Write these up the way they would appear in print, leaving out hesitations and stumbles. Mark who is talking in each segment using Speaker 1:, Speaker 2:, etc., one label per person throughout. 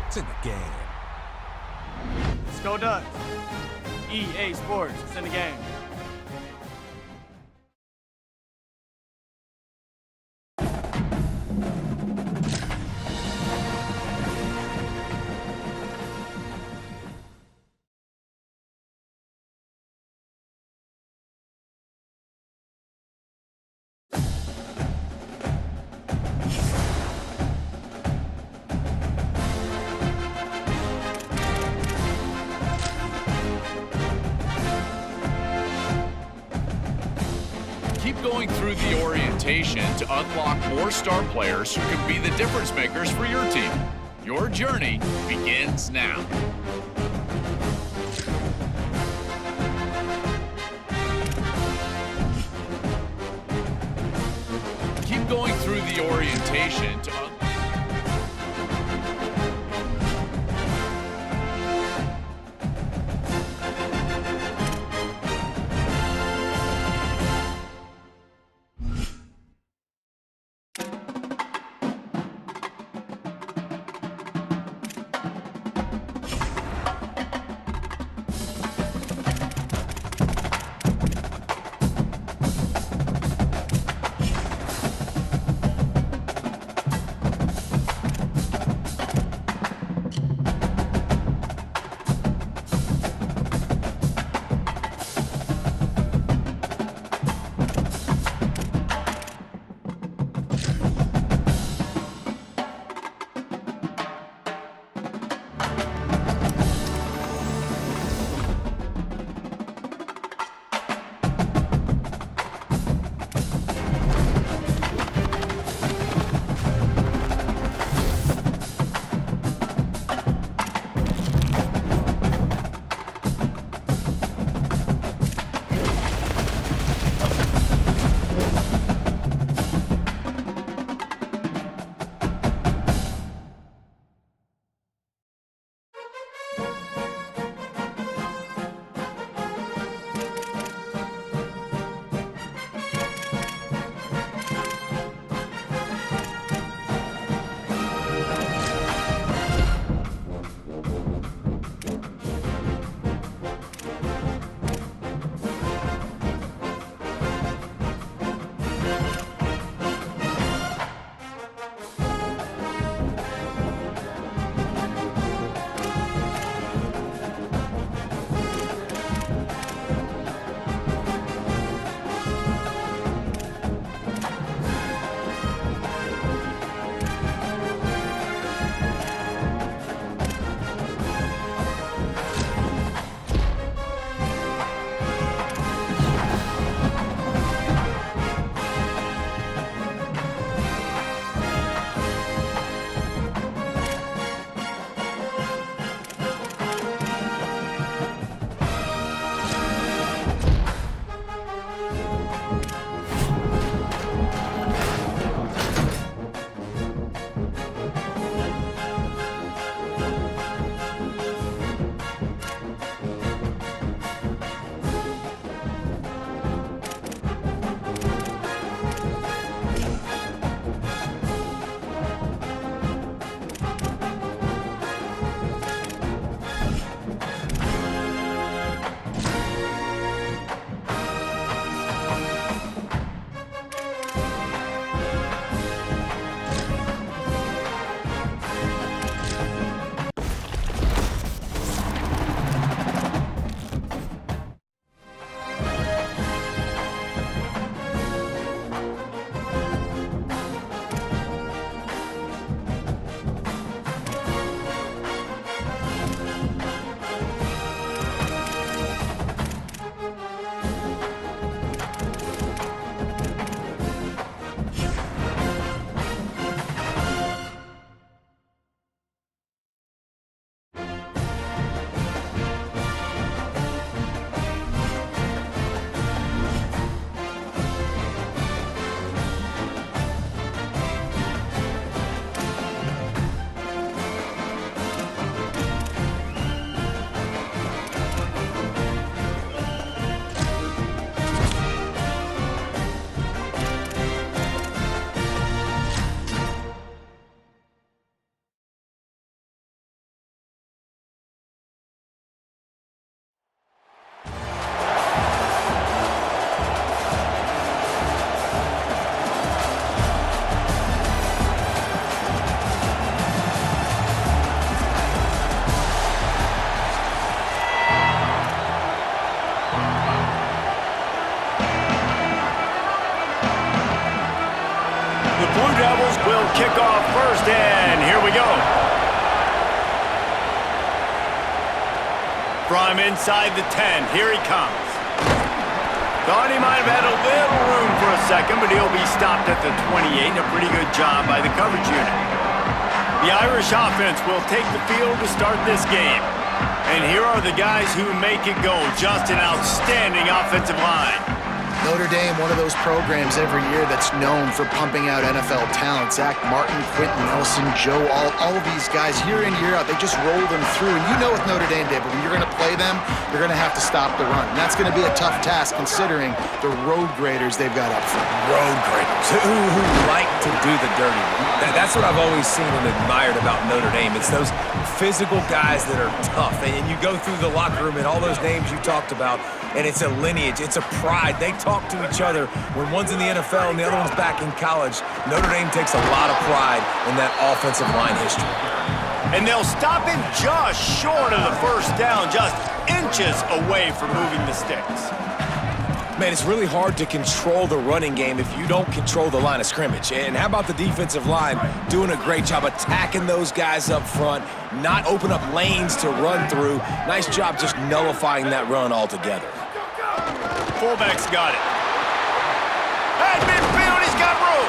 Speaker 1: It's in the game.
Speaker 2: Let's go Ducks. EA Sports, it's in the game.
Speaker 3: Keep going through the orientation to unlock more star players who can be the difference makers for your team. Your journey begins now. Keep going through the orientation to
Speaker 1: kick off first, and here we go. From inside the 10, here he comes. Thought he might have had a little room for a second, but he'll be stopped at the 28, and a pretty good job by the coverage unit. The Irish offense will take the field to start this game. And here are the guys who make it go. Just an outstanding offensive line.
Speaker 4: Notre Dame, one of those programs every year that's known for pumping out NFL talent. Zach Martin, Quentin Nelson, Joe Alt, all of these guys year in, year out, they just roll them through. And you know with Notre Dame, David, when you're going to play them, you're going to have to stop the run. And that's going to be a tough task considering the road graders they've got up front.
Speaker 5: Road graders who like to do the dirty work. That's what I've always seen and admired about Notre Dame. It's those physical guys that are tough. And you go through the locker room and all those names you talked about, and it's a lineage, it's a pride. They talk to each other when one's in the NFL and the other one's back in college. Notre Dame takes a lot of pride in that offensive line history.
Speaker 1: And they'll stop him just short of the first down, just inches away from moving the sticks.
Speaker 5: Man, it's really hard to control the running game if you don't control the line of scrimmage. And how about the defensive line doing a great job attacking those guys up front, not open up lanes to run through. Nice job just nullifying that run altogether.
Speaker 1: Fullback's got it. At midfield, he's got room.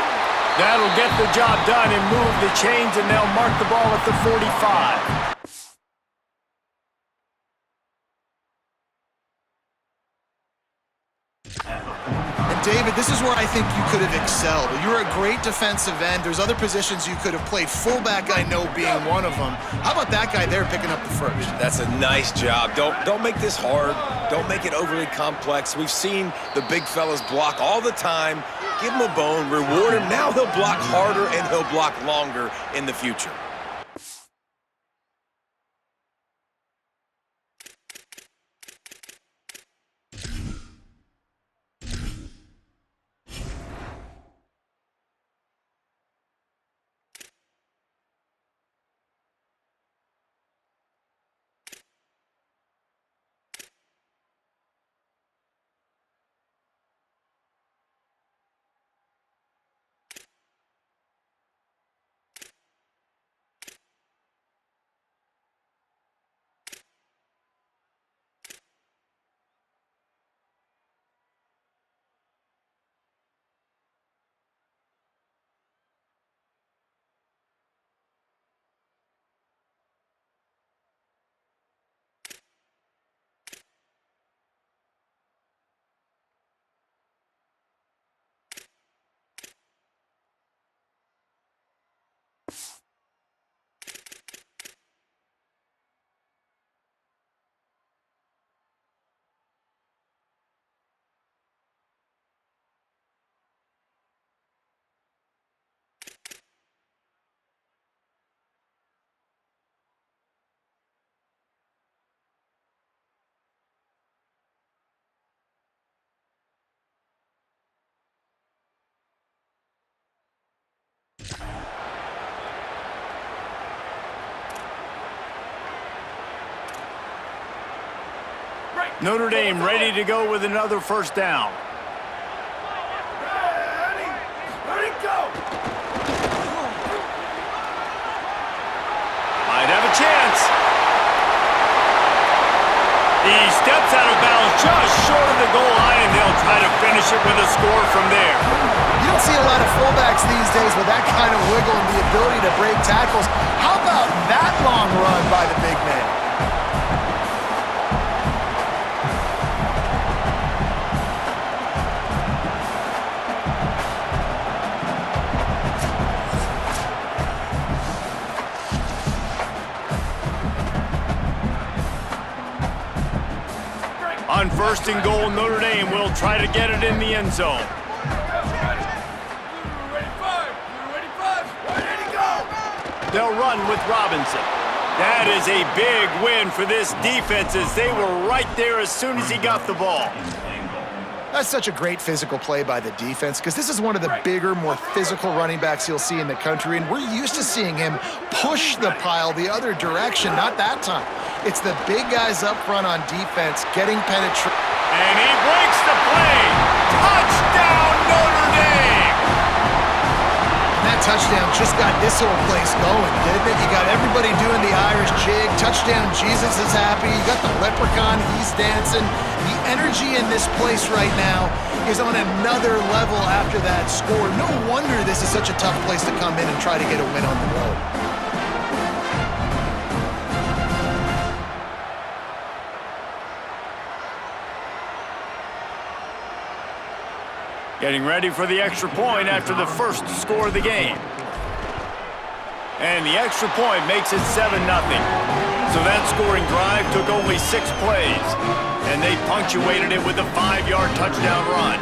Speaker 1: That'll get the job done and move the chains, and they'll mark the ball at the 45.
Speaker 4: David, this is where I think you could have excelled. You're a great defensive end. There's other positions you could have played. Fullback, I know, being one of them. How about that guy there picking up the first?
Speaker 5: That's a nice job. Don't make this hard. Don't make it overly complex. We've seen the big fellas block all the time. Give him a bone, reward him. Now he'll block harder and he'll block longer in the future.
Speaker 1: Notre Dame ready to go with another first down.
Speaker 2: Ready, go!
Speaker 1: Might have a chance. He steps out of bounds just short of the goal line, and they'll try to finish it with a score from there.
Speaker 4: You don't see a lot of fullbacks these days with that kind of wiggle and the ability to break tackles. How about that long run by the big man?
Speaker 1: On first and goal, Notre Dame will try to get it in the end zone. They'll run with Robinson. That is a big win for this defense as they were right there as soon as he got the ball.
Speaker 4: That's such a great physical play by the defense because this is one of the bigger, more physical running backs you'll see in the country, and we're used to seeing him push the pile the other direction. Not that time. It's the big guys up front on defense getting penetration.
Speaker 1: And he breaks the play. Touchdown, Notre Dame!
Speaker 4: And that touchdown just got this whole place going, didn't it? You got everybody doing the Irish jig. Touchdown, Jesus is happy. You got the leprechaun, he's dancing. The energy in this place right now is on another level after that score. No wonder this is such a tough place to come in and try to get a win on the road.
Speaker 1: Getting ready for the extra point after the first score of the game. And the extra point makes it 7-0. So that scoring drive took only 6 plays, and they punctuated it with a 5-yard touchdown run.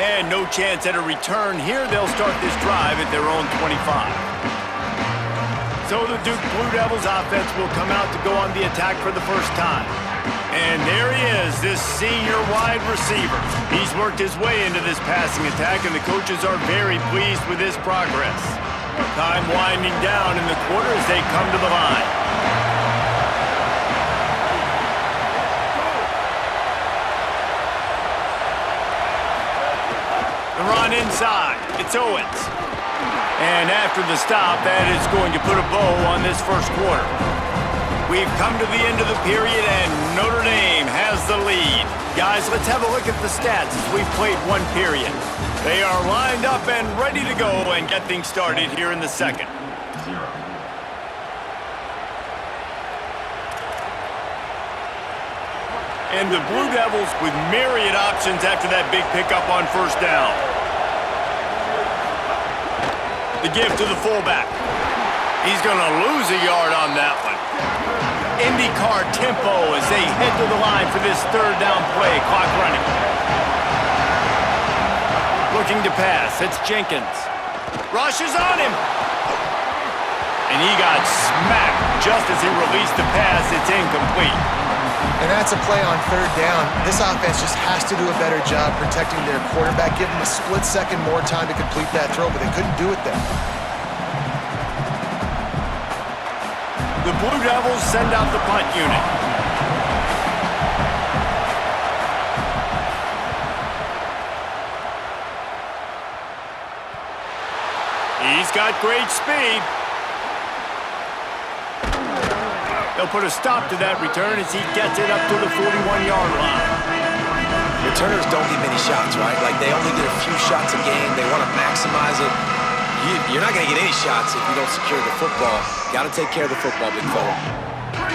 Speaker 1: And no chance at a return here. They'll start this drive at their own 25. So the Duke Blue Devils offense will come out to go on the attack for the first time. And there he is, this senior wide receiver. He's worked his way into this passing attack, and the coaches are very pleased with his progress. Time winding down in the quarter as they come to the line. The run inside. It's Owens. And after the stop, that is going to put a bow on this first quarter. We've come to the end of the period, and Notre Dame has the lead. Guys, let's have a look at the stats as we've played one period. They are lined up and ready to go and get things started here in the second. And the Blue Devils with myriad options after that big pickup on first down. The give to the fullback. He's going to lose a yard on that one. IndyCar tempo as they head to the line for this third down play. Clock running. Looking to pass. It's Jenkins. Rushes on him. And he got smacked just as he released the pass. It's incomplete.
Speaker 4: And that's a play on third down. This offense just has to do a better job protecting their quarterback. Give him a split second more time to complete that throw, but they couldn't do it there.
Speaker 1: The Blue Devils send out the punt unit. He's got great speed. They'll put a stop to that return as he gets it up to the 41-yard line.
Speaker 5: Returners don't get many shots, right? Like, they only get a few shots a game. They want to maximize it. You're not going to get any shots if you don't secure the football. Got to take care of the football, big fella.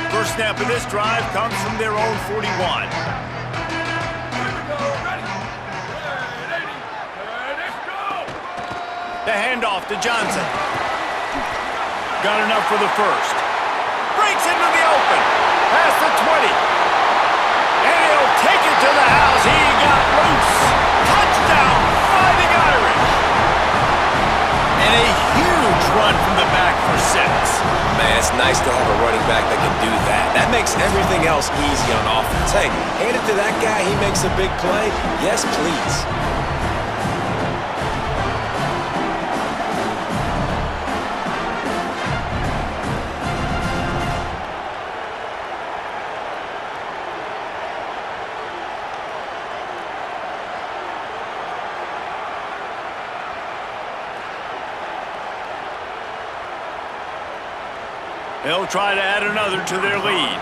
Speaker 1: First snap of this drive comes from their own 41. The handoff to Johnson. Got enough for the first. Breaks into the open. Past the 20. And he'll take it to the house. He got loose. Touchdown, Fighting Irish. And a huge run from the back for 6.
Speaker 5: Man, it's nice to have a running back that can do that. That makes everything else easy on offense. Hey, hand it to that guy. He makes a big play. Yes, please.
Speaker 1: They'll try to add another to their lead.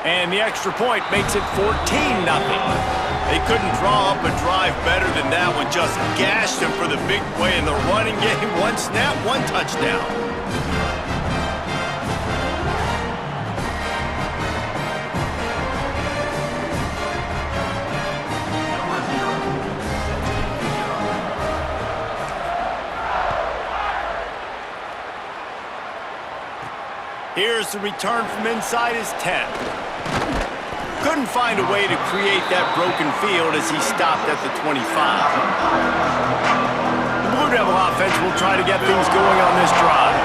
Speaker 1: And the extra point makes it 14-0. They couldn't draw up a drive better than that one. Just gashed them for the big play in the running game. One snap, one touchdown. Here's the return from inside his 10. Couldn't find a way to create that broken field as he stopped at the 25. The Blue Devil offense will try to get things going on this drive.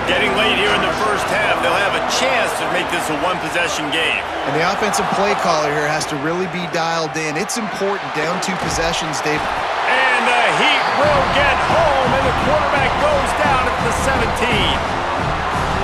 Speaker 1: Getting late here in the first half, they'll have a chance to make this a one-possession game.
Speaker 4: And the offensive play caller here has to really be dialed in. It's important, down 2 possessions, Dave.
Speaker 1: And the Heat will get home, and the quarterback goes down at the 17.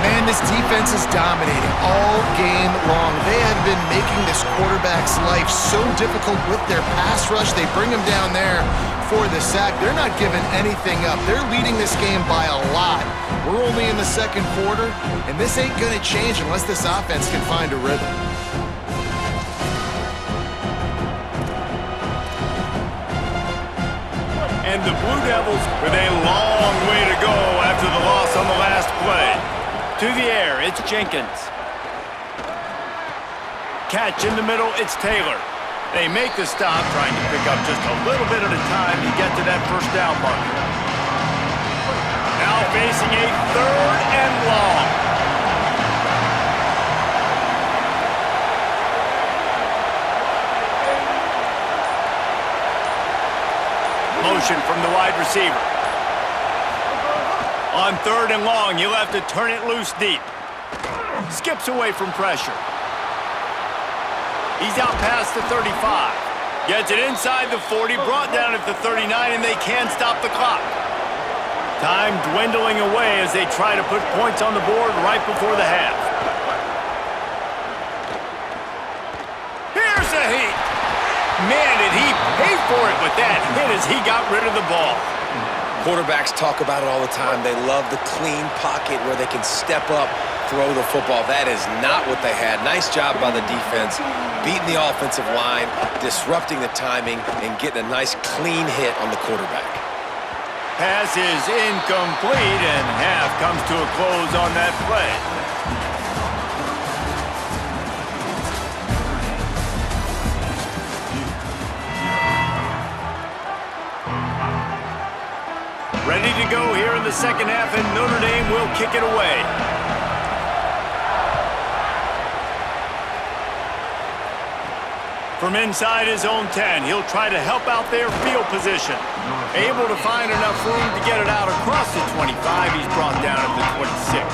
Speaker 4: Man, this defense is dominating all game long. They have been making this quarterback's life so difficult with their pass rush. They bring him down there for the sack. They're not giving anything up. They're leading this game by a lot. We're only in the second quarter, and this ain't going to change unless this offense can find a rhythm.
Speaker 1: And the Blue Devils with a long way to go after the loss on the last play. To the air, it's Jenkins. Catch in the middle, it's Taylor. They make the stop, trying to pick up just a little bit at a time to get to that first down marker. Now facing a 3rd and long. Motion from the wide receiver. On 3rd and long, you'll have to turn it loose deep. Skips away from pressure. He's out past the 35. Gets it inside the 40, brought down at the 39, and they can't stop the clock. Time dwindling away as they try to put points on the board right before the half. Here's a heat. Man, did he pay for it with that hit as he got rid of the ball.
Speaker 5: Quarterbacks talk about it all the time. They love the clean pocket where they can step up, throw the football. That is not what they had. Nice job by the defense, beating the offensive line, disrupting the timing, and getting a nice clean hit on the quarterback.
Speaker 1: Pass is incomplete, and half comes to a close on that play. Ready to go here in the second half, and Notre Dame will kick it away. From inside his own 10, he'll try to help out their field position. Able to find enough room to get it out across the 25. He's brought down at the 26.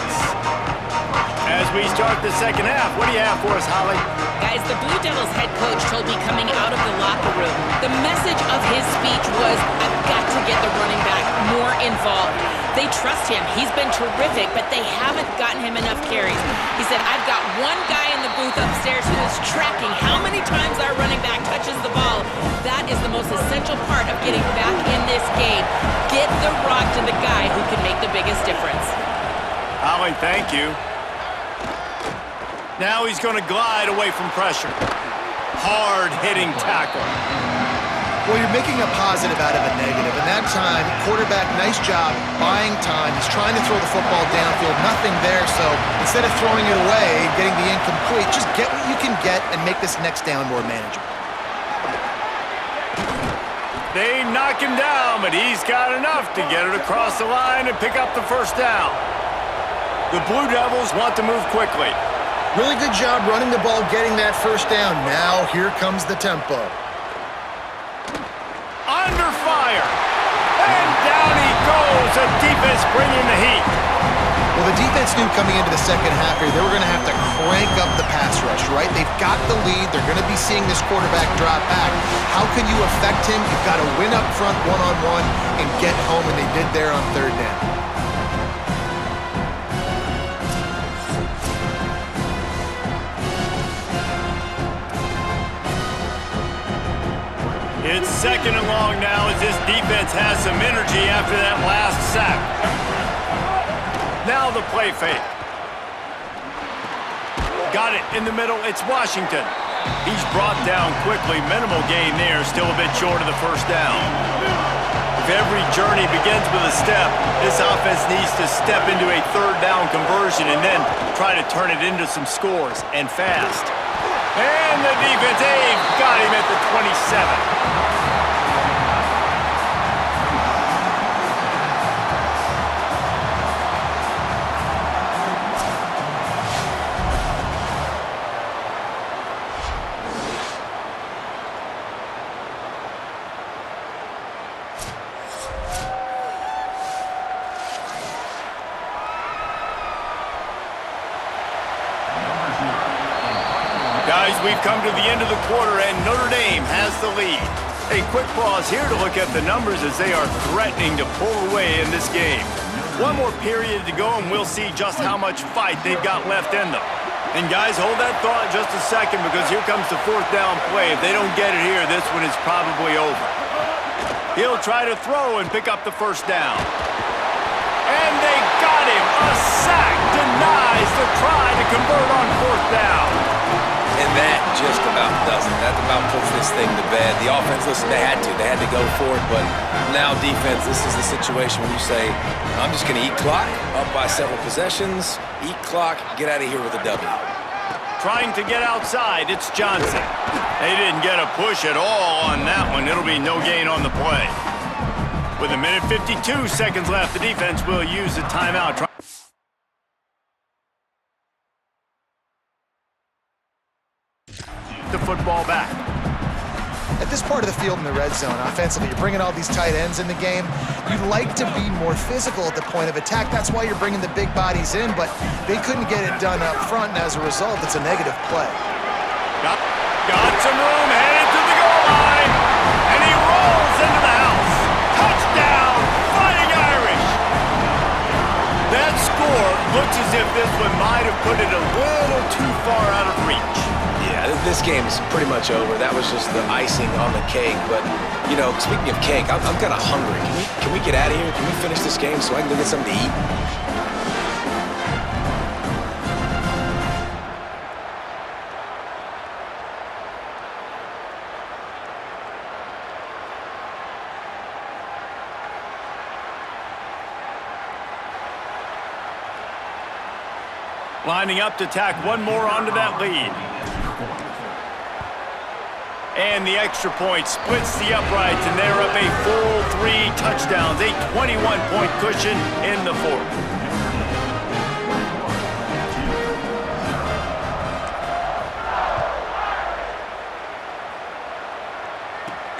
Speaker 1: As we start the second half, what do you have for us, Holly?
Speaker 6: Guys, the Blue Devils head coach told me coming out of the locker room, the message of his speech was, I've got to get the running back more involved. They trust him. He's been terrific, but they haven't gotten him enough carries. He said, I've got one guy in the booth upstairs who is tracking how many times our running back touches the ball. That is the most essential part of getting back in this game. Get the rock to the guy who can make the biggest difference.
Speaker 1: Holly, thank you. Now he's going to glide away from pressure. Hard-hitting tackle.
Speaker 4: Well, you're making a positive out of a negative. And that time, quarterback, nice job, buying time. He's trying to throw the football downfield. Nothing there, so instead of throwing it away and getting the incomplete, just get what you can get and make this next down more manageable.
Speaker 1: They knock him down, but he's got enough to get it across the line and pick up the first down. The Blue Devils want to move quickly.
Speaker 4: Really good job running the ball, getting that first down. Now, here comes the tempo.
Speaker 1: Under fire. And down he goes. The defense bringing the heat.
Speaker 4: Well, the defense knew coming into the second half here, they were going to have to crank up the pass rush, right? They've got the lead. They're going to be seeing this quarterback drop back. How can you affect him? You've got to win up front one-on-one and get home, and they did there on 3rd down.
Speaker 1: It's 2nd and long now as this defense has some energy after that last sack. Now the play fake. Got it in the middle. It's Washington. He's brought down quickly. Minimal gain there. Still a bit short of the first down. If every journey begins with a step, this offense needs to step into a 3rd down conversion and then try to turn it into some scores, and fast. And the defense, got him at the 27. Guys, we've come to the end of the quarter, and Notre Dame has the lead. A quick pause here to look at the numbers as they are threatening to pull away in this game. One more period to go, and we'll see just how much fight they've got left in them. And guys, hold that thought just a second, because here comes the fourth down play. If they don't get it here, this one is probably over. He'll try to throw and pick up the first down. And they got him. A sack denies the try to convert on fourth down.
Speaker 5: And that just about does it. That about puts this thing to bed. The offense, listen, they had to go for it, but now defense, this is the situation where you say, I'm just going to eat clock, up by several possessions, eat clock, get out of here with a W.
Speaker 1: Trying to get outside, it's Johnson. They didn't get a push at all on that one. It'll be no gain on the play. With a minute 52 seconds left, the defense will use a timeout. The football back.
Speaker 4: At this part of the field in the red zone, offensively, you're bringing all these tight ends in the game. You'd like to be more physical at the point of attack. That's why you're bringing the big bodies in, but they couldn't get it done up front, and as a result, it's a negative play.
Speaker 1: Got some room, headed to the goal line, and he rolls into the house. Touchdown, Fighting Irish! That score looks as if this one might have put it a little too far out of reach.
Speaker 5: Yeah, this game is pretty much over. That was just the icing on the cake. But, you know, speaking of cake, I'm kind of hungry. Can we get out of here? Can we finish this game so I can go get something to eat?
Speaker 1: Lining up to tack one more onto that lead. And the extra point splits the uprights, and they're up a full 3 touchdowns, a 21-point cushion in the fourth.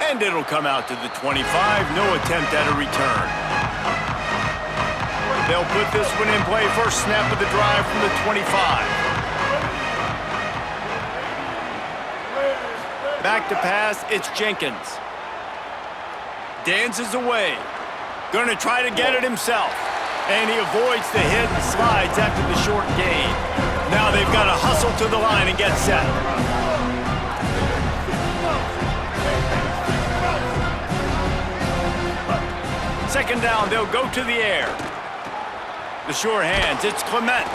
Speaker 1: And it'll come out to the 25, no attempt at a return. They'll put this one in play. First snap of the drive from the 25. Back to pass, it's Jenkins. Dances away. Gonna try to get it himself. And he avoids the hit and slides after the short gain. Now they've got to hustle to the line and get set. Second down, they'll go to the air. The sure hands, it's Clement.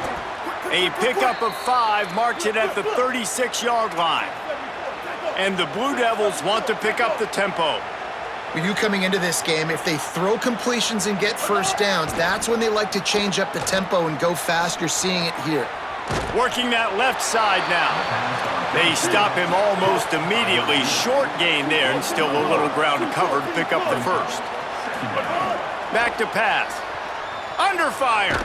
Speaker 1: A pickup of 5 marks it at the 36-yard line. And the Blue Devils want to pick up the tempo.
Speaker 4: With you coming into this game, if they throw completions and get first downs, that's when they like to change up the tempo and go fast. You're seeing it here.
Speaker 1: Working that left side now. They stop him almost immediately. Short gain there, and still a little ground to cover to pick up the first. Back to pass. Under fire.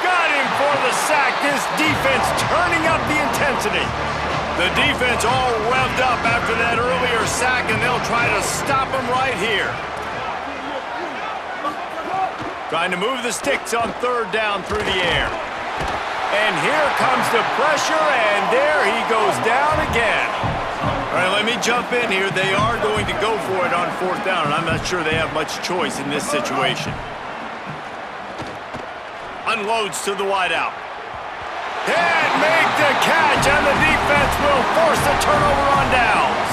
Speaker 1: Got him for the sack. This defense turning up the intensity. The defense all revved up after that earlier sack, and they'll try to stop him right here. Trying to move the sticks on third down through the air. And here comes the pressure, and there he goes down again. All right, let me jump in here. They are going to go for it on fourth down, and I'm not sure they have much choice in this situation. Unloads to the wideout. And make the catch, and the defense will force a turnover on downs.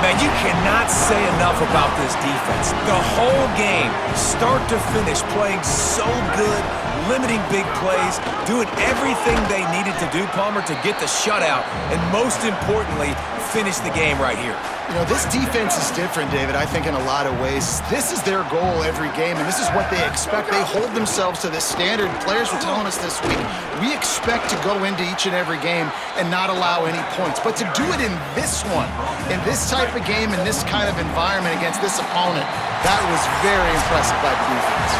Speaker 5: Man, you cannot say enough about this defense. The whole game, start to finish, playing so good, limiting big plays, doing everything they needed to do, Palmer, to get the shutout, and most importantly, finish the game right here.
Speaker 4: You know, this defense is different, David, I think in a lot of ways. This is their goal every game, and this is what they expect. They hold themselves to this standard. Players were telling us this week, we expect to go into each and every game and not allow any points. But to do it in this one, in this type of game, in this kind of environment against this opponent, that was very impressive by the defense.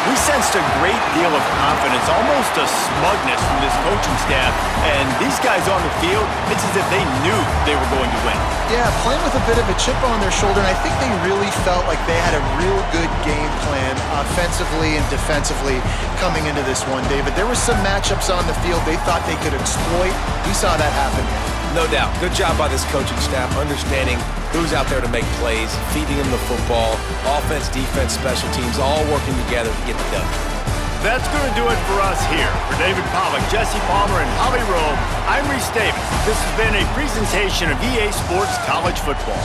Speaker 1: We sensed a great deal of confidence, almost a smugness from this coaching staff. And these guys on the field, it's as if they knew they were going to win.
Speaker 4: Yeah, playing with a bit of a chip on their shoulder, and I think they really felt like they had a real good game plan offensively and defensively coming into this one, David. There were some matchups on the field they thought they could exploit. We saw that happen.
Speaker 5: No doubt. Good job by this coaching staff, understanding who's out there to make plays, feeding them the football, offense, defense, special teams, all working together to get the done.
Speaker 1: That's going to do it for us here. For David Pollack, Jesse Palmer, and Holly Rowe, I'm Reese Davis. This has been a presentation of EA Sports College Football.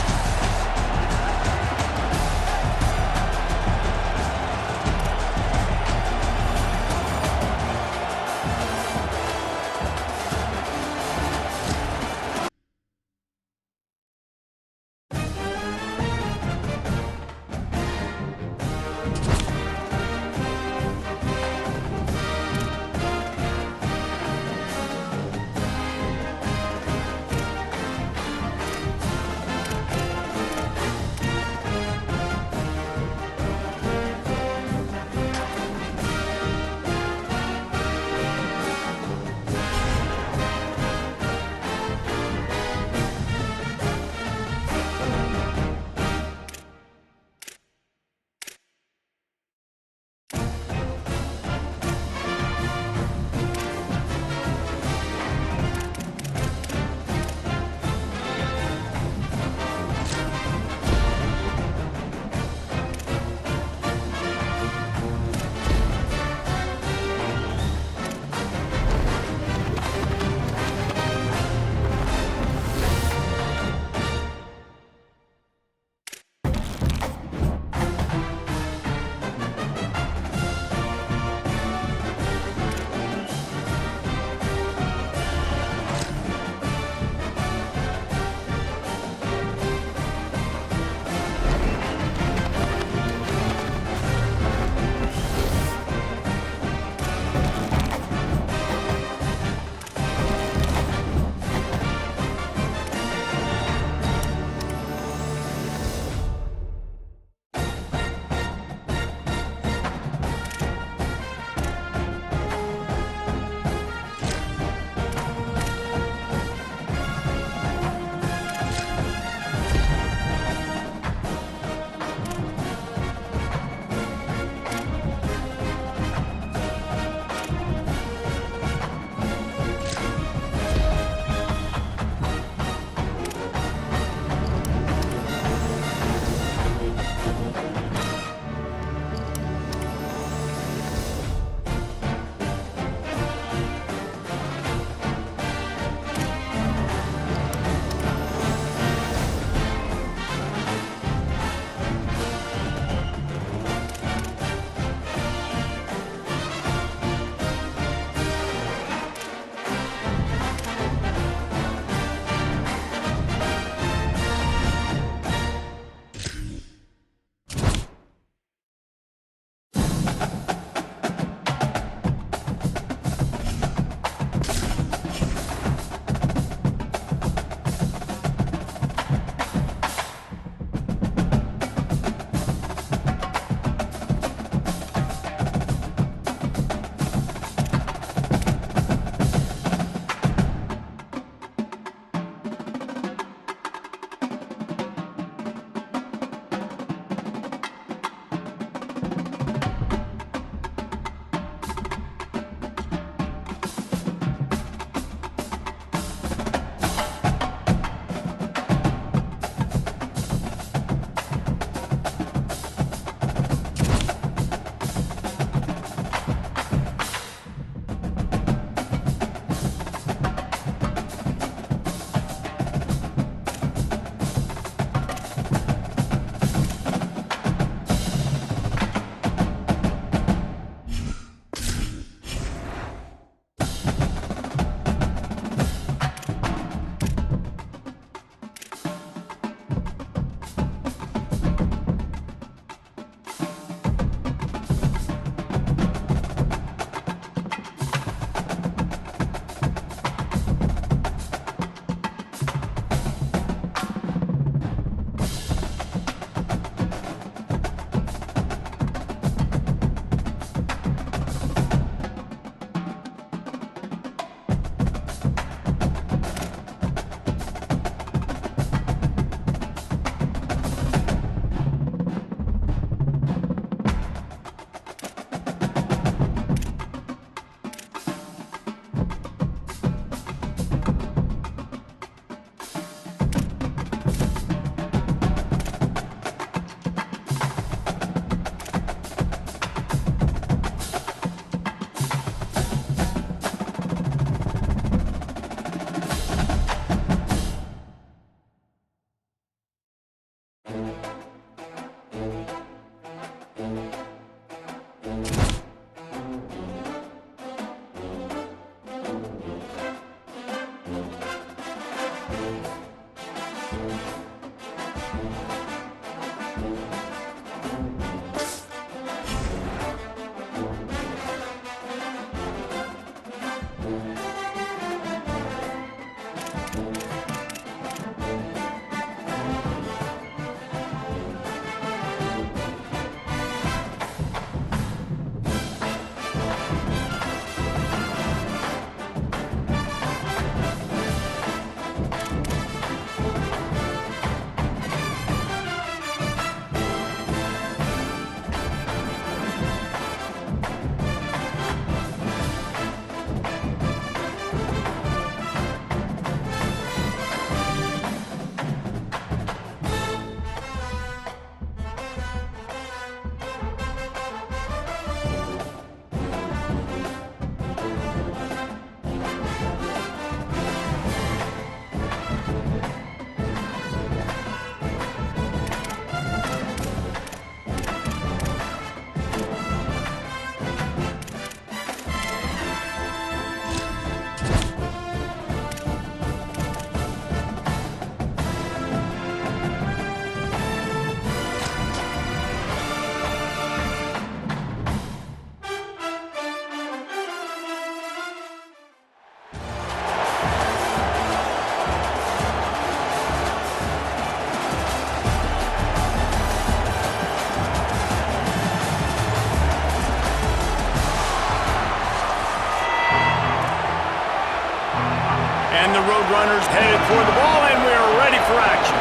Speaker 1: Roadrunners headed for the ball, and we are ready for action.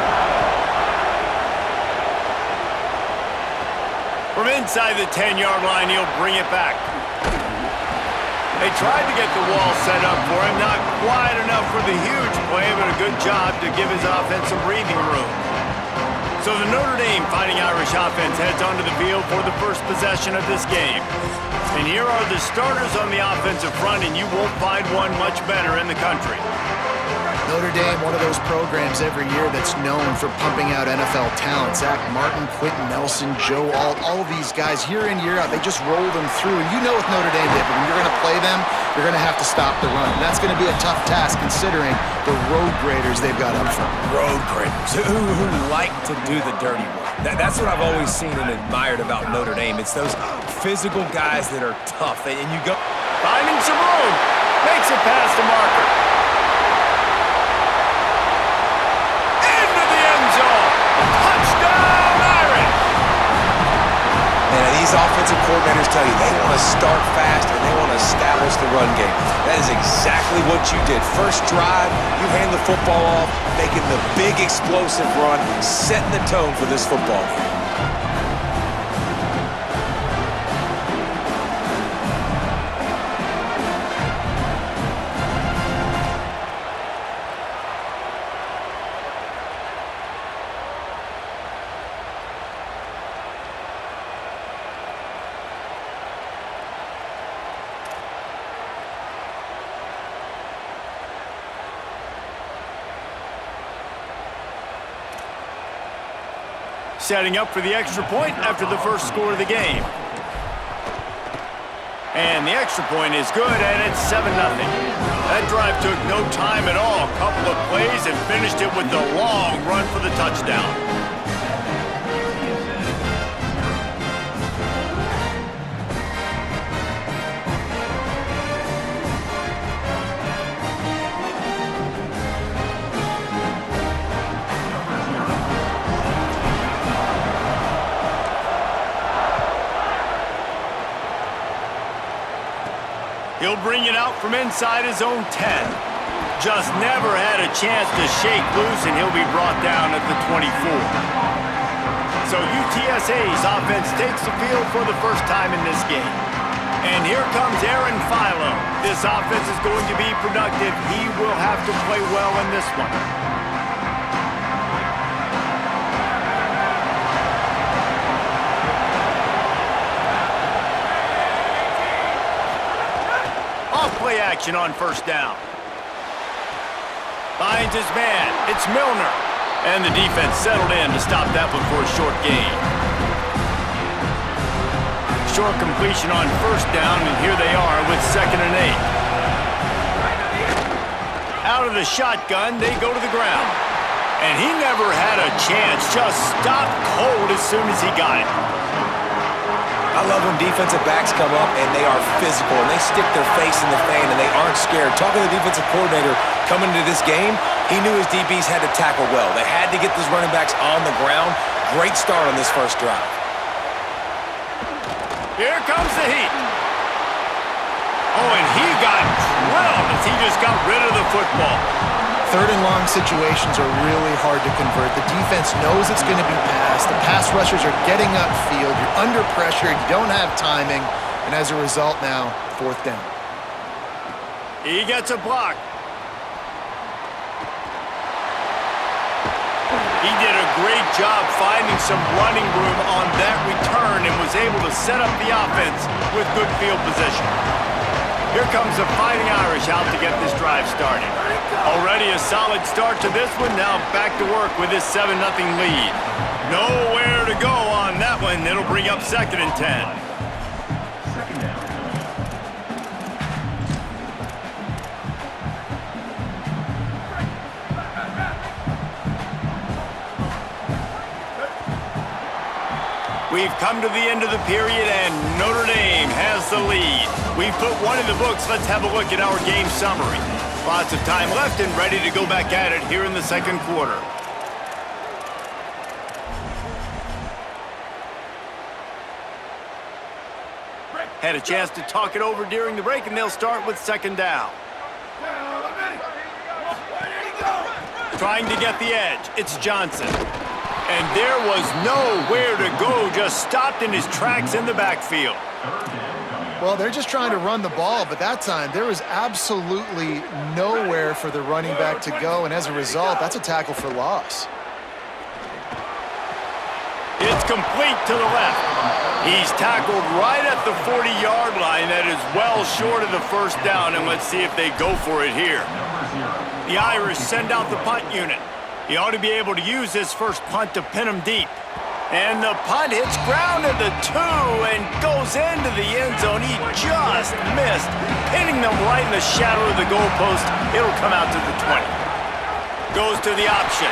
Speaker 1: From inside the 10-yard line, he'll bring it back. They tried to get the wall set up for him, not quite enough for the huge play, but a good job to give his offense some breathing room. So the Notre Dame Fighting Irish offense heads onto the field for the first possession of this game. And here are the starters on the offensive front, and you won't find one much better in the country.
Speaker 4: Notre Dame, one of those programs every year that's known for pumping out NFL talent. Zach Martin, Quentin Nelson, Joe Alt, all of these guys year in, year out, they just roll them through. And you know with Notre Dame, David, when you're going to play them, you're going to have to stop the run. And that's going to be a tough task considering the road graders they've got up front.
Speaker 5: Road graders who like to do the dirty work. That's what I've always seen and admired about Notre Dame. It's those physical guys that are tough. And you go...
Speaker 1: Finding some room. Makes it past the marker. Into the end zone. Touchdown, Irish!
Speaker 5: And these offensive coordinators tell you they want to start fast and they want to establish the run game. That is exactly what you did. First drive, you hand the football off, making the big explosive run, setting the tone for this football game.
Speaker 1: Setting up for the extra point after the first score of the game. And the extra point is good, and it's 7-0. That drive took no time at all. A couple of plays and finished it with the long run for the touchdown. He'll bring it out from inside his own 10. Just never had a chance to shake loose, and he'll be brought down at the 24. So UTSA's offense takes the field for the first time in this game. And here comes Aaron Philo. This offense is going to be productive. He will have to play well in this one. Play action on first down. Finds his man. It's Milner. And the defense settled in to stop that one for a short gain. Short completion on first down, and here they are with 2nd and 8. Out of the shotgun, they go to the ground. And he never had a chance. Just stopped cold as soon as he got it.
Speaker 5: I love when defensive backs come up and they are physical and they stick their face in the fan and they aren't scared. Talking to the defensive coordinator coming into this game, he knew his DBs had to tackle well. They had to get those running backs on the ground. Great start on this first drive.
Speaker 1: Here comes the heat. Oh, and he got drilled as he just got rid of the football.
Speaker 4: 3rd and long situations are really hard to convert. The defense knows it's going to be passed. The pass rushers are getting upfield. You're under pressure. You don't have timing. And as a result now, 4th down.
Speaker 1: He gets a block. He did a great job finding some running room on that return and was able to set up the offense with good field position. Here comes the Fighting Irish out to get this drive started. Already a solid start to this one. Now back to work with this 7-0 lead. Nowhere to go on that one. It'll bring up 2nd and 10. We've come to the end of the period, and Notre Dame has the lead. We've put one in the books. Let's have a look at our game summary. Lots of time left and ready to go back at it here in the 2nd quarter. Had a chance to talk it over during the break, and they'll start with 2nd down. Trying to get the edge. It's Johnson. And there was nowhere to go, just stopped in his tracks in the backfield.
Speaker 4: Well, they're just trying to run the ball, but that time there was absolutely nowhere for the running back to go, and as a result, that's a tackle for loss.
Speaker 1: It's complete to the left. He's tackled right at the 40-yard line. That is well short of the first down, and let's see if they go for it here. The Irish send out the punt unit. He ought to be able to use this first punt to pin him deep. And the punt hits ground at the 2 and goes into the end zone. He just missed, pinning them right in the shadow of the goalpost. It'll come out to the 20. Goes to the option.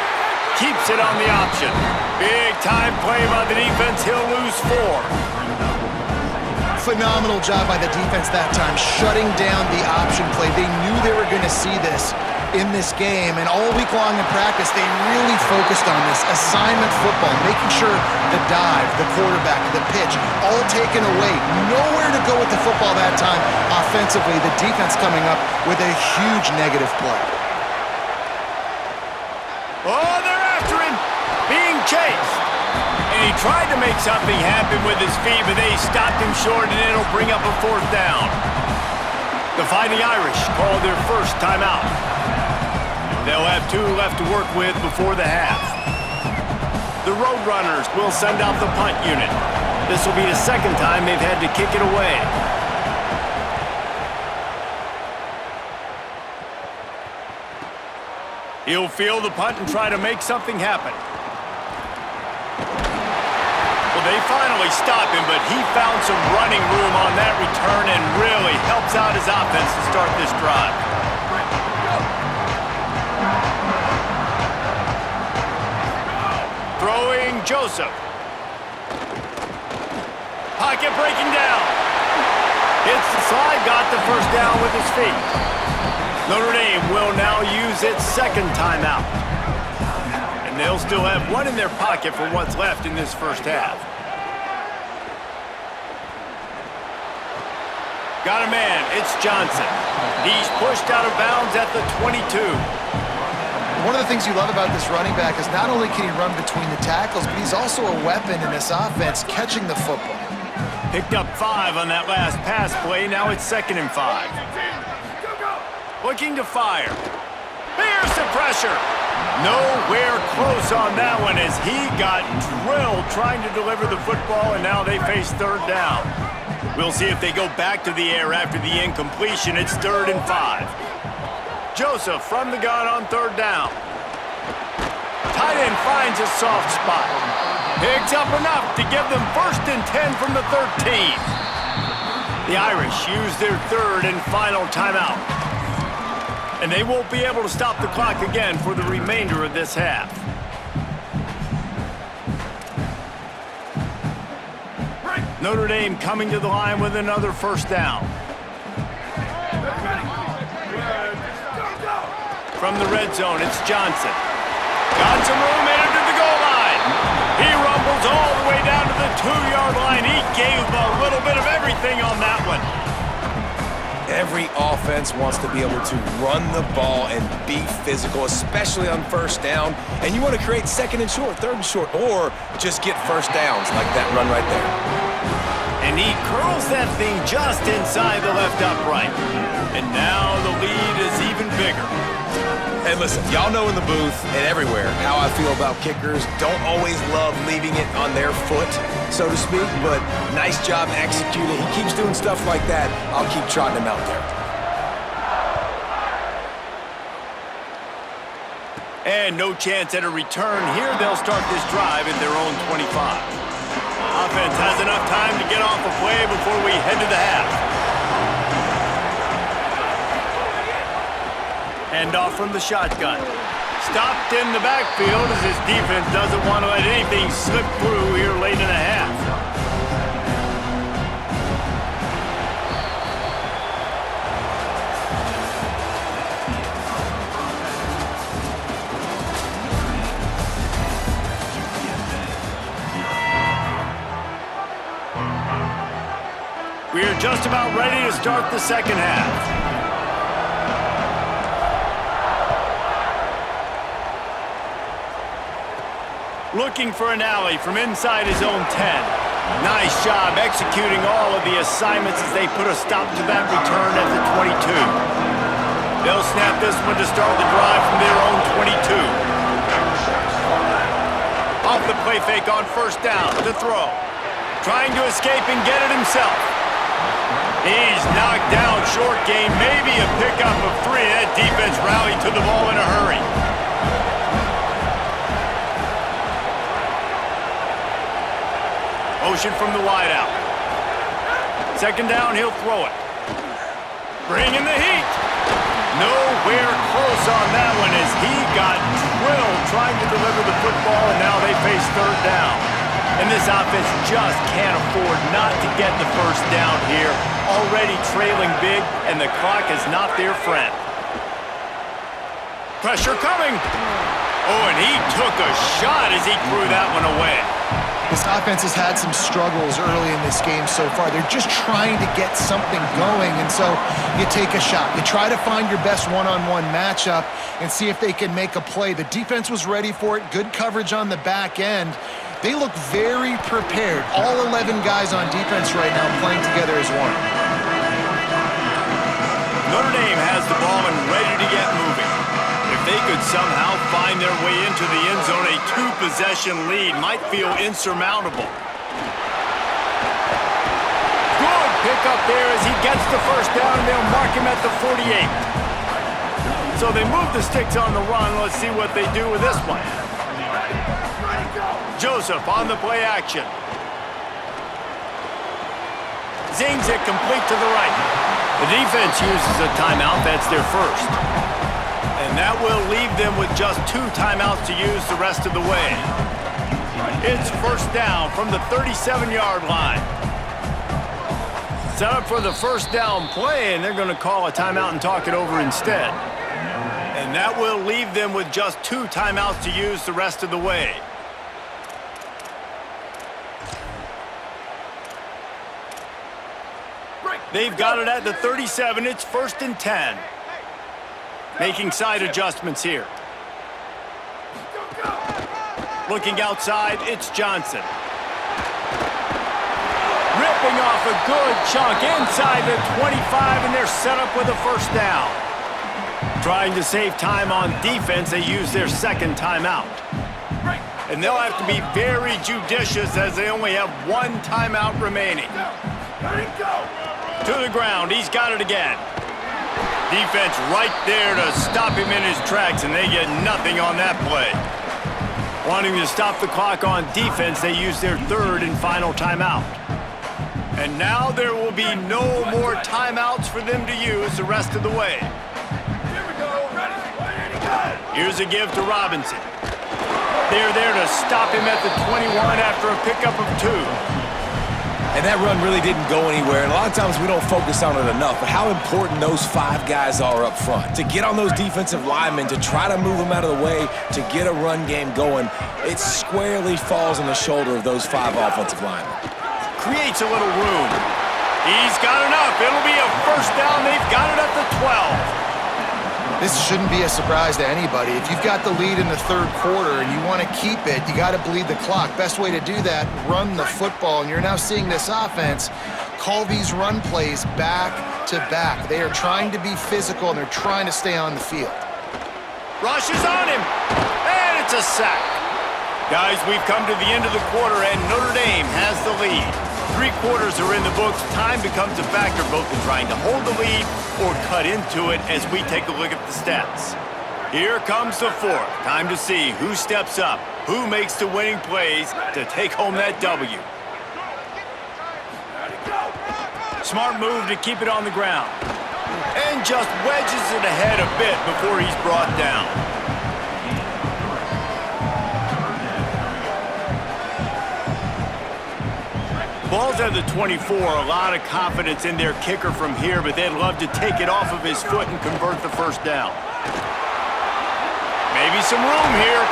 Speaker 1: Keeps it on the option. Big time play by the defense. He'll lose 4.
Speaker 4: Phenomenal job by the defense that time, shutting down the option play. They knew they were going to see this in this game, and all week long in practice, they really focused on this assignment football, making sure the dive, the quarterback, the pitch, all taken away. Nowhere to go with the football that time offensively. The defense coming up with a huge negative play.
Speaker 1: Oh, they're after him, being chased. And he tried to make something happen with his feet, but they stopped him short, and it'll bring up a 4th down. The Fighting Irish call their first timeout. They'll have 2 left to work with before the half. The Roadrunners will send out the punt unit. This will be the second time they've had to kick it away. He'll field the punt and try to make something happen. Well, they finally stop him, but he found some running room on that return and really helps out his offense to start this drive. Throwing Joseph. Pocket breaking down. Hits the slide, got the first down with his feet. Notre Dame will now use its second timeout. And they'll still have 1 in their pocket for what's left in this first half. Got a man, it's Johnson. He's pushed out of bounds at the 22.
Speaker 4: One of the things you love about this running back is not only can he run between the tackles, but he's also a weapon in this offense, catching the football.
Speaker 1: Picked up 5 on that last pass play. Now it's 2nd and 5. Looking to fire. There's the pressure. Nowhere close on that one as he got drilled trying to deliver the football, and now they face 3rd down. We'll see if they go back to the air after the incompletion. It's 3rd and 5. Joseph from the gun on 3rd down. Tight end finds a soft spot. Picks up enough to give them 1st and 10 from the 13. The Irish use their 3rd and final timeout. And they won't be able to stop the clock again for the remainder of this half. Notre Dame coming to the line with another 1st down. From the red zone, it's Johnson. Got some room, headed to the goal line. He rumbles all the way down to the 2-yard line. He gave a little bit of everything on that one.
Speaker 5: Every offense wants to be able to run the ball and be physical, especially on 1st down. And you want to create 2nd and short, 3rd and short, or just get 1st downs like that run right there.
Speaker 1: And he curls that thing just inside the left upright. And now the lead is even bigger.
Speaker 5: And listen, y'all know in the booth and everywhere how I feel about kickers. Don't always love leaving it on their foot, so to speak, but nice job executing. He keeps doing stuff like that. I'll keep trotting him out there.
Speaker 1: And no chance at a return here. They'll start this drive at their own 25. Offense has enough time to get off a play before we head to the half. Handoff from the shotgun. Stopped in the backfield as his defense doesn't want to let anything slip through here late in the half. We are just about ready to start the second half. Looking for an alley from inside his own 10. Nice job executing all of the assignments as they put a stop to that return at the 22. They'll snap this one to start the drive from their own 22. Off the play fake on first down, the throw. Trying to escape and get it himself. He's knocked down short game, maybe a pickup of 3. That defense rallied to the ball in a hurry. Motion from the wideout. Second down, he'll throw it. Bringing the heat. Nowhere close on that one as he got drilled trying to deliver the football, and now they face third down. And this offense just can't afford not to get the first down here. Already trailing big, and the clock is not their friend. Pressure coming. Oh, and he took a shot as he threw that one away.
Speaker 4: This offense has had some struggles early in this game so far. They're just trying to get something going, and so you take a shot. You try to find your best one-on-one matchup and see if they can make a play. The defense was ready for it. Good coverage on the back end. They look very prepared. All 11 guys on defense right now playing together as one.
Speaker 1: Notre Dame has the ball and ready to get moving. If they could somehow find their way into the end zone, a 2-possession lead might feel insurmountable. Good pickup there as he gets the first down, and they'll mark him at the 48. So they move the sticks on the run. Let's see what they do with this one. Joseph on the play action. Zings it complete to the right. The defense uses a timeout. That's their first. And that will leave them with just 2 timeouts to use the rest of the way. It's first down from the 37-yard line. Set up for the first down play, and they're going to call a timeout and talk it over instead. And that will leave them with just 2 timeouts to use the rest of the way. They've got it at the 37. It's first and 10. Making side adjustments here. Looking outside, it's Johnson. Ripping off a good chunk inside the 25, and they're set up with a first down. Trying to save time on defense, they use their second timeout. And they'll have to be very judicious as they only have 1 timeout remaining. To the ground, he's got it again. Defense right there to stop him in his tracks, and they get nothing on that play. Wanting to stop the clock on defense, they use their third and final timeout. And now there will be no more timeouts for them to use the rest of the way. Here's a give to Robinson. They're there to stop him at the 21 after a pickup of 2.
Speaker 5: And that run really didn't go anywhere. And a lot of times we don't focus on it enough, but how important those 5 guys are up front. To get on those defensive linemen, to try to move them out of the way, to get a run game going, it squarely falls on the shoulder of those 5 offensive linemen.
Speaker 1: Creates a little room. He's got enough. It'll be a first down. They've got it at the 12.
Speaker 4: This shouldn't be a surprise to anybody. If you've got the lead in the third quarter and you want to keep it, you got to bleed the clock. Best way to do that, run the football. And you're now seeing this offense call these run plays back to back. They are trying to be physical, and they're trying to stay on the field.
Speaker 1: Rush is on him, and it's a sack. Guys, we've come to the end of the quarter, and Notre Dame has the lead. 3 quarters are in the books. Time becomes a factor both in trying to hold the lead or cut into it as we take a look at the stats. Here comes the 4th. Time to see who steps up, who makes the winning plays to take home that W. Smart move to keep it on the ground. And just wedges it ahead a bit before he's brought down. Ball's at the 24, a lot of confidence in their kicker from here, but they'd love to take it off of his foot and convert the first down. Maybe some room here.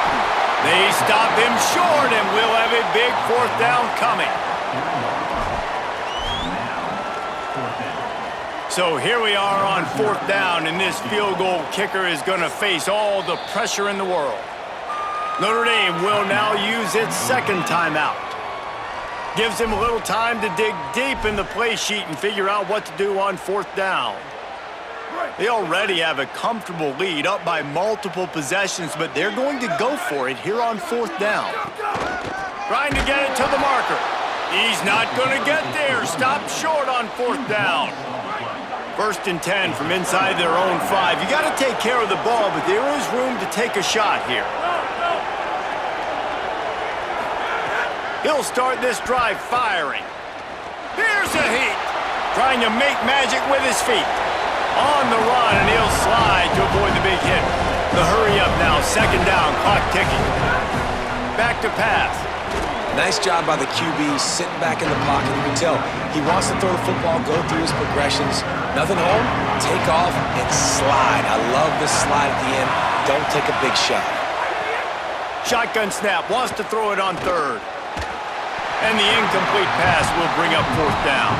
Speaker 1: They stop him short, and we'll have a big 4th down coming. So here we are on 4th down, and this field goal kicker is going to face all the pressure in the world. Notre Dame will now use its second timeout. Gives him a little time to dig deep in the play sheet and figure out what to do on fourth down. They already have a comfortable lead, up by multiple possessions, but they're going to go for it here on fourth down. Trying to get it to the marker. He's not going to get there. Stopped short on fourth down. 1st and 10 from inside their own 5. You got to take care of the ball, but there is room to take a shot here. He'll start this drive firing. Here's a heat. Trying to make magic with his feet. On the run, and he'll slide to avoid the big hit. The hurry up now, 2nd down, clock ticking. Back to pass.
Speaker 5: Nice job by the QB, sitting back in the pocket. You can tell he wants to throw the football, go through his progressions. Nothing home, take off, and slide. I love the slide at the end. Don't take a big shot.
Speaker 1: Shotgun snap, wants to throw it on 3rd. And the incomplete pass will bring up 4th down.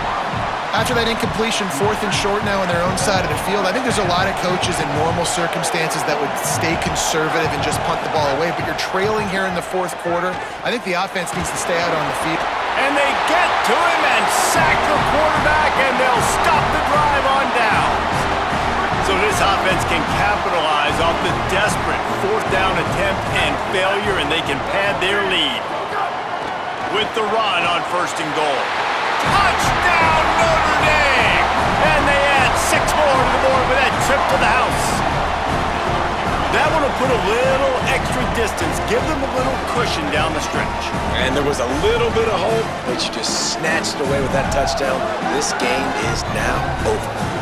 Speaker 4: After that incompletion, 4th and short now on their own side of the field, I think there's a lot of coaches in normal circumstances that would stay conservative and just punt the ball away, but you're trailing here in the 4th quarter. I think the offense needs to stay out on the field.
Speaker 1: And they get to him and sack the quarterback, and they'll stop the drive on downs. So this offense can capitalize off the desperate 4th down attempt and failure, and they can pad their lead. With the run on 1st and goal. Touchdown, Notre Dame! And they add 6 more to the board with that trip to the house. That one will put a little extra distance, give them a little cushion down the stretch.
Speaker 5: And there was a little bit of hope, but you just snatched it away with that touchdown. This game is now over.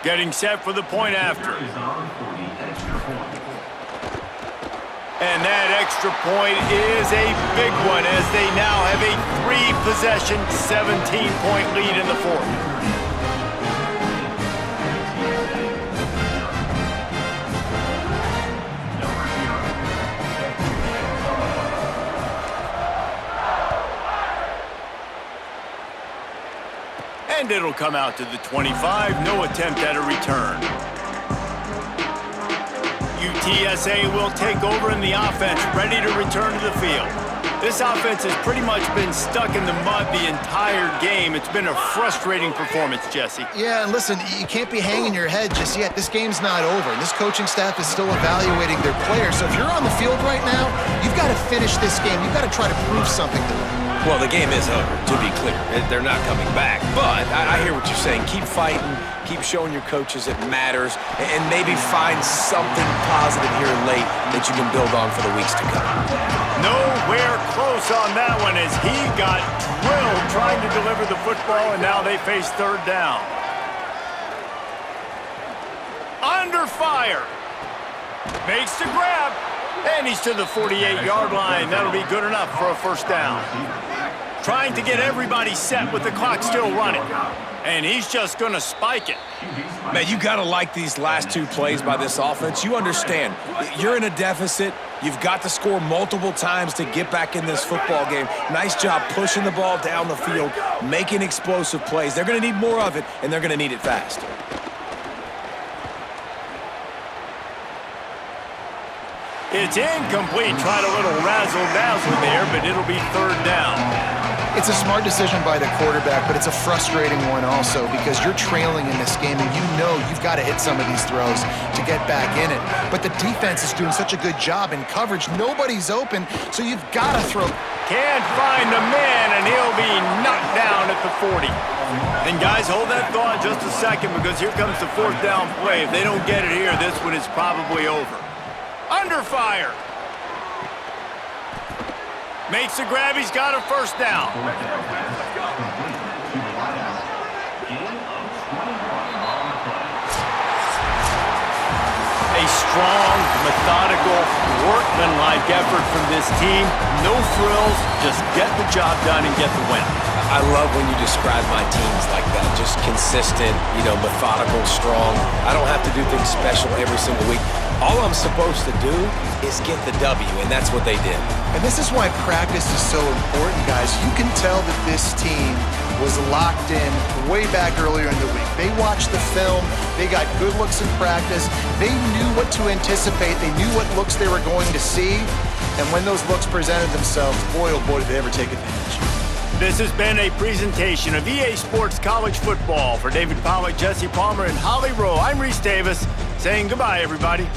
Speaker 1: Getting set for the point after. And that extra point is a big one as they now have a 3-possession, 17-point lead in the 4th. And it'll come out to the 25. No attempt at a return. UTSA will take over in the offense, ready to return to the field. This offense has pretty much been stuck in the mud the entire game. It's been a frustrating performance, Jesse.
Speaker 4: Yeah, and listen, you can't be hanging your head just yet. This game's not over, and this coaching staff is still evaluating their players. So if you're on the field right now, you've got to finish this game. You've got to try to prove something to them.
Speaker 5: Well, the game is over, to be clear. They're not coming back. But I hear what you're saying. Keep fighting. Keep showing your coaches it matters. And maybe find something positive here late that you can build on for the weeks to come.
Speaker 1: Nowhere close on that one as he got drilled trying to deliver the football, and now they face 3rd down. Under fire. Makes the grab. And he's to the 48-yard line. That'll be good enough for a 1st down. Trying to get everybody set with the clock still running. And he's just going to spike it.
Speaker 5: Man, you got to like these last 2 plays by this offense. You understand, you're in a deficit. You've got to score multiple times to get back in this football game. Nice job pushing the ball down the field, making explosive plays. They're going to need more of it, and they're going to need it fast.
Speaker 1: It's incomplete. Tried a little razzle-dazzle there, but it'll be 3rd down.
Speaker 4: It's a smart decision by the quarterback, but it's a frustrating one also because you're trailing in this game and you know you've got to hit some of these throws to get back in it. But the defense is doing such a good job in coverage. Nobody's open, so you've got to throw.
Speaker 1: Can't find the man, and he'll be knocked down at the 40. And guys, hold that thought just a second because here comes the 4th down play. If they don't get it here, this one is probably over. Under fire. Makes the grab. He's got a 1st down. A strong, methodical, workmanlike effort from this team. No frills, just get the job done and get the win.
Speaker 5: I love when you describe my teams like that. Just consistent, methodical, strong. I don't have to do things special every single week. All I'm supposed to do is get the W, and that's what they did.
Speaker 4: And this is why practice is so important, guys. You can tell that this team was locked in way back earlier in the week. They watched the film. They got good looks in practice. They knew what to anticipate. They knew what looks they were going to see. And when those looks presented themselves, boy, oh boy, did they ever take advantage.
Speaker 1: This has been a presentation of EA Sports College Football. For David Pollack, Jesse Palmer, and Holly Rowe, I'm Reese Davis, saying goodbye, everybody.